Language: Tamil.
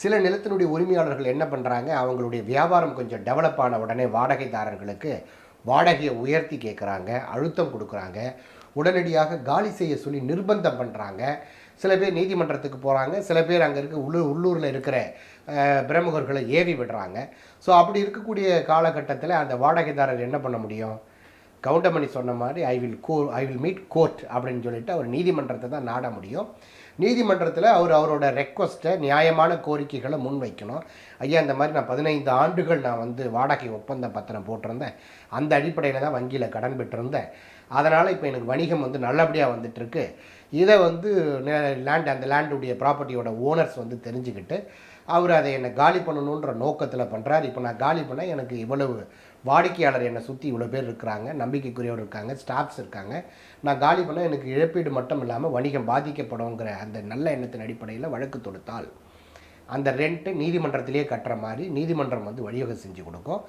சில நிலத்தினுடைய உரிமையாளர்கள் என்ன பண்ணுறாங்க, அவங்களுடைய வியாபாரம் கொஞ்சம் டெவலப் ஆன உடனே வாடகைதாரர்களுக்கு வாடகையை உயர்த்தி கேட்குறாங்க, அழுத்தம் கொடுக்குறாங்க, உடனடியாக காலி செய்ய சொல்லி நிர்பந்தம் பண்ணுறாங்க. சில பேர் நீதிமன்றத்துக்கு போகிறாங்க, சில பேர் அங்கே இருக்க உள்ளூரில் இருக்கிற பிரமுகர்களை ஏவி விடுறாங்க. ஸோ அப்படி இருக்கக்கூடிய காலகட்டத்தில் அந்த வாடகைதாரர் என்ன பண்ண முடியும்? கவுண்டமணி சொன்ன மாதிரி ஐ வில் மீட் கோர்ட் அப்படின்னு சொல்லிட்டு அவர் நீதிமன்றத்தை தான் நாட முடியும். நீதிமன்றத்தில் அவரோட ரெக்வஸ்ட்டை, நியாயமான கோரிக்கைகளை முன்வைக்கணும். ஐயா, இந்த மாதிரி நான் 15 ஆண்டுகள் நான் வந்து வாடகை ஒப்பந்த பத்திரம் போட்டிருந்தேன், அந்த அடிப்படையில் தான் வங்கியில் கடன் பெற்றிருந்தேன், அதனால் இப்போ எனக்கு வணிகம் வந்து நல்லபடியாக வந்துட்டுருக்கு. இதை வந்து அந்த லேண்டுடைய ப்ராப்பர்ட்டியோட ஓனர்ஸ் வந்து தெரிஞ்சுக்கிட்டு அவர் அதை என்னை காலி பண்ணணுன்ற நோக்கத்தில் பண்ணுறார். இப்போ நான் காலி பண்ணால் எனக்கு இவ்வளவு வாடிக்கையாளர் என்னை சுற்றி இவ்வளோ பேர் இருக்கிறாங்க, நம்பிக்கைக்குரியவர் இருக்காங்க, ஸ்டாஃப்ஸ் இருக்காங்க, நான் காலி பண்ணால் எனக்கு இழப்பீடு மட்டும் இல்லாமல் வணிகம் பாதிக்கப்படுங்கிற அந்த நல்ல எண்ணத்தின் அடிப்படையில் வழக்கு தொடுத்தால் அந்த ரெண்ட்டு நீதிமன்றத்திலேயே கட்டுற மாதிரி நீதிமன்றம் வந்து வழிவகை செஞ்சு கொடுக்கும்.